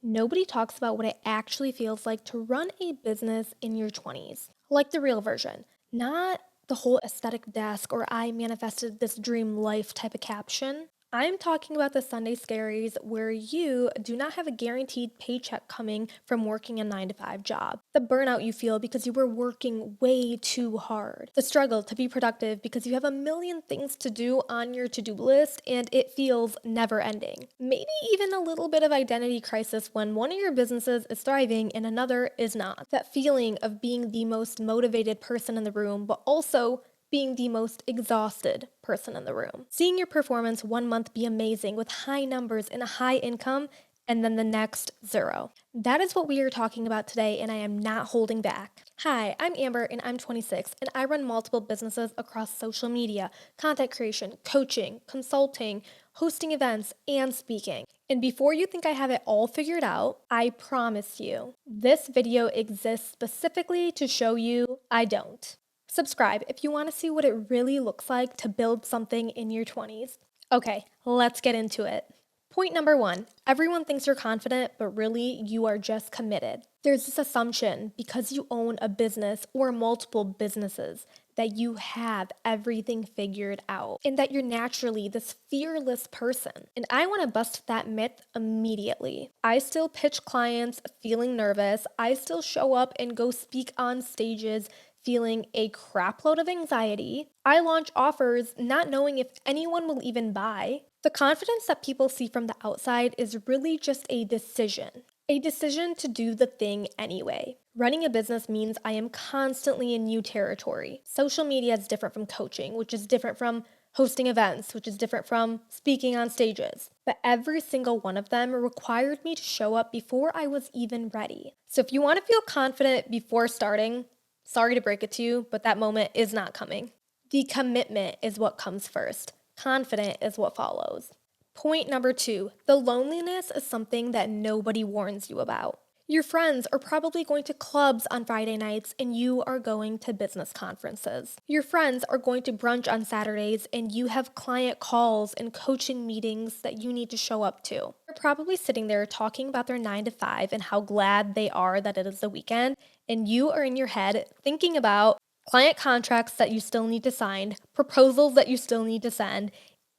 Nobody talks about what it actually feels like to run a business in your 20s. Like the real version, not the whole aesthetic desk or I manifested this dream life type of caption. I'm talking about the Sunday scaries where you do not have a guaranteed paycheck coming from working a 9 to 5 job. The burnout you feel because you were working way too hard. The struggle to be productive because you have a million things to do on your to do list and it feels never ending. Maybe even a little bit of identity crisis when one of your businesses is thriving and another is not. That feeling of being the most motivated person in the room, but also being the most exhausted person in the room. Seeing your performance one month be amazing with high numbers and a high income, and then the next zero. That is what we are talking about today, and I am not holding back. Hi, I'm Amber, and I'm 26, and I run multiple businesses across social media, content creation, coaching, consulting, hosting events, and speaking. And before you think I have it all figured out, I promise you, this video exists specifically to show you I don't. Subscribe if you want to see what it really looks like to build something in your 20s. Okay, let's get into it. Point number 1, everyone thinks you're confident, but really you are just committed. There's this assumption because you own a business or multiple businesses that you have everything figured out and that you're naturally this fearless person. And I want to bust that myth immediately. I still pitch clients feeling nervous. I still show up and go speak on stages feeling a crapload of anxiety. I launch offers not knowing if anyone will even buy. The confidence that people see from the outside is really just a decision to do the thing anyway. Running a business means I am constantly in new territory. Social media is different from coaching, which is different from hosting events, which is different from speaking on stages. But every single one of them required me to show up before I was even ready. So if you want to feel confident before starting, sorry to break it to you, but that moment is not coming. The commitment is what comes first. Confident is what follows. Point number 2, the loneliness is something that nobody warns you about. Your friends are probably going to clubs on Friday nights and you are going to business conferences. Your friends are going to brunch on Saturdays and you have client calls and coaching meetings that you need to show up to. They're probably sitting there talking about their 9 to 5 and how glad they are that it is the weekend, and you are in your head thinking about client contracts that you still need to sign, proposals that you still need to send,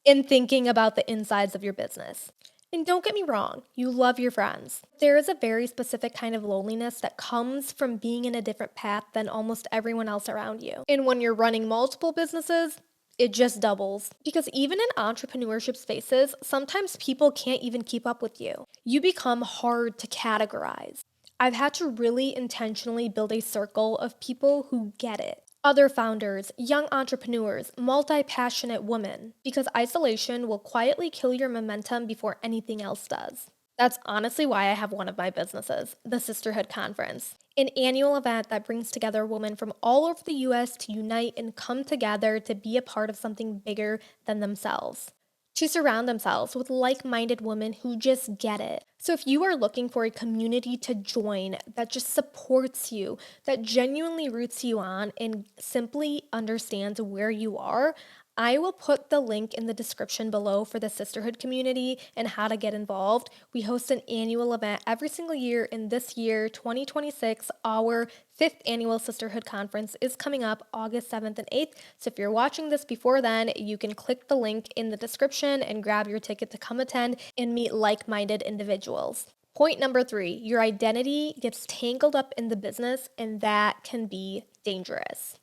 and thinking about the insides of your business. And don't get me wrong, you love your friends. There is a very specific kind of loneliness that comes from being in a different path than almost everyone else around you. And when you're running multiple businesses, it just doubles. Because even in entrepreneurship spaces, sometimes people can't even keep up with you. You become hard to categorize. I've had to really intentionally build a circle of people who get it. Other founders, young entrepreneurs, multi-passionate women, because isolation will quietly kill your momentum before anything else does. That's honestly why I have one of my businesses, the Sisterhood Conference, an annual event that brings together women from all over the US to unite and come together to be a part of something bigger than themselves, to surround themselves with like-minded women who just get it. So if you are looking for a community to join that just supports you, that genuinely roots you on, and simply understands where you are, I will put the link in the description below for the sisterhood community and how to get involved. We host an annual event every single year, and this year, 2026, our 5th annual sisterhood conference is coming up August 7th and 8th. So if you're watching this before then, you can click the link in the description and grab your ticket to come attend and meet like-minded individuals. Point number 3, your identity gets tangled up in the business, and that can be dangerous.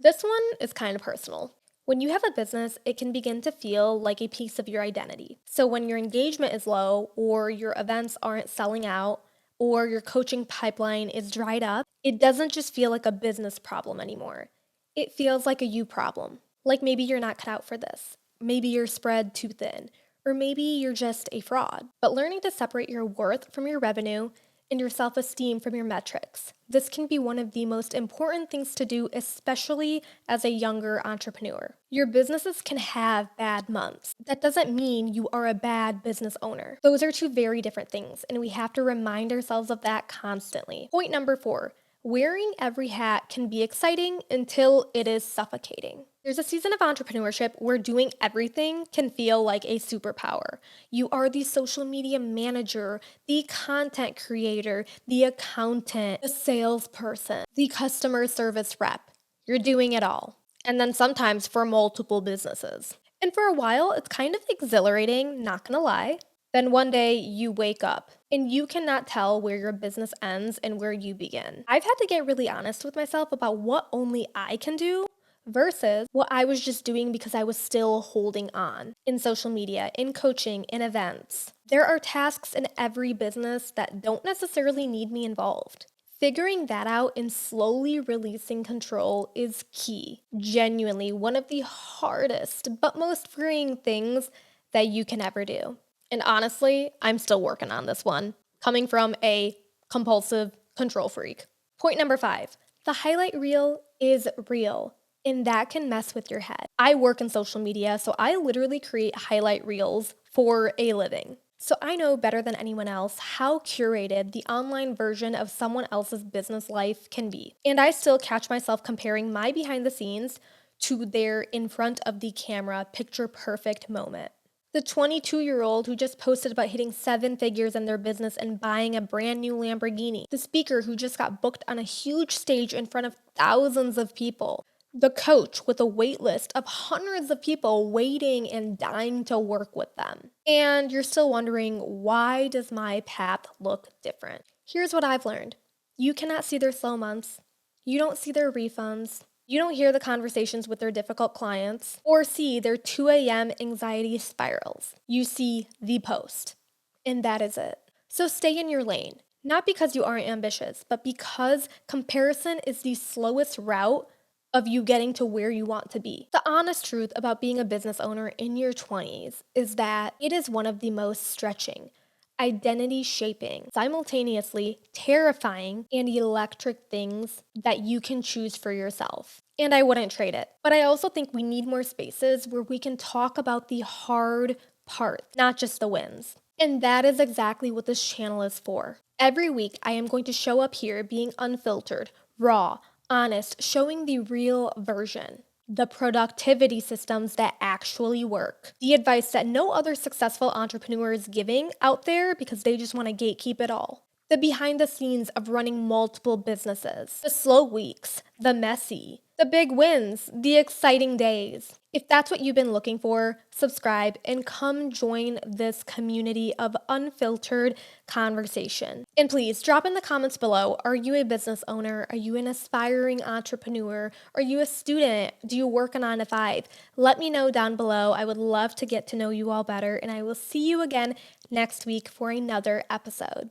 This one is kind of personal. When you have a business, it can begin to feel like a piece of your identity. So when your engagement is low, or your events aren't selling out, or your coaching pipeline is dried up, it doesn't just feel like a business problem anymore. It feels like a you problem. Like maybe you're not cut out for this. Maybe you're spread too thin. Or maybe you're just a fraud. But learning to separate your worth from your revenue and your self-esteem from your metrics. This can be one of the most important things to do, especially as a younger entrepreneur. Your businesses can have bad months. That doesn't mean you are a bad business owner. Those are two very different things, and we have to remind ourselves of that constantly. Point number 4, wearing every hat can be exciting until it is suffocating. There's a season of entrepreneurship where doing everything can feel like a superpower. You are the social media manager, the content creator, the accountant, the salesperson, the customer service rep. You're doing it all. And then sometimes for multiple businesses. And for a while, it's kind of exhilarating, not gonna lie. Then one day you wake up and you cannot tell where your business ends and where you begin. I've had to get really honest with myself about what only I can do versus what I was just doing because I was still holding on in social media, in coaching, in events. There are tasks in every business that don't necessarily need me involved. Figuring that out and slowly releasing control is key. Genuinely one of the hardest but most freeing things that you can ever do. And honestly, I'm still working on this one, coming from a compulsive control freak. Point number 5, the highlight reel is real, and that can mess with your head. I work in social media, so I literally create highlight reels for a living. So I know better than anyone else how curated the online version of someone else's business life can be. And I still catch myself comparing my behind the scenes to their in front of the camera picture perfect moment. The 22-year-old who just posted about hitting 7 figures in their business and buying a brand new Lamborghini. The speaker who just got booked on a huge stage in front of thousands of people. The coach with a wait list of hundreds of people waiting and dying to work with them. And you're still wondering, why does my path look different? Here's what I've learned. You cannot see their slow months. You don't see their refunds. You don't hear the conversations with their difficult clients or see their 2 a.m. anxiety spirals. You see the post, and that is it. So stay in your lane, not because you aren't ambitious, but because comparison is the slowest route of you getting to where you want to be. The honest truth about being a business owner in your 20s is that it is one of the most stretching, identity shaping, simultaneously terrifying, and electric things that you can choose for yourself. And I wouldn't trade it. But I also think we need more spaces where we can talk about the hard parts, not just the wins. And that is exactly what this channel is for. Every week, I am going to show up here being unfiltered, raw, honest, showing the real version. The productivity systems that actually work. The advice that no other successful entrepreneur is giving out there because they just want to gatekeep it all. The behind the scenes of running multiple businesses. The slow weeks, the messy, the big wins, the exciting days. If that's what you've been looking for, subscribe and come join this community of unfiltered conversation. And please drop in the comments below. Are you a business owner? Are you an aspiring entrepreneur? Are you a student? Do you work a 9 to 5? Let me know down below. I would love to get to know you all better, and I will see you again next week for another episode.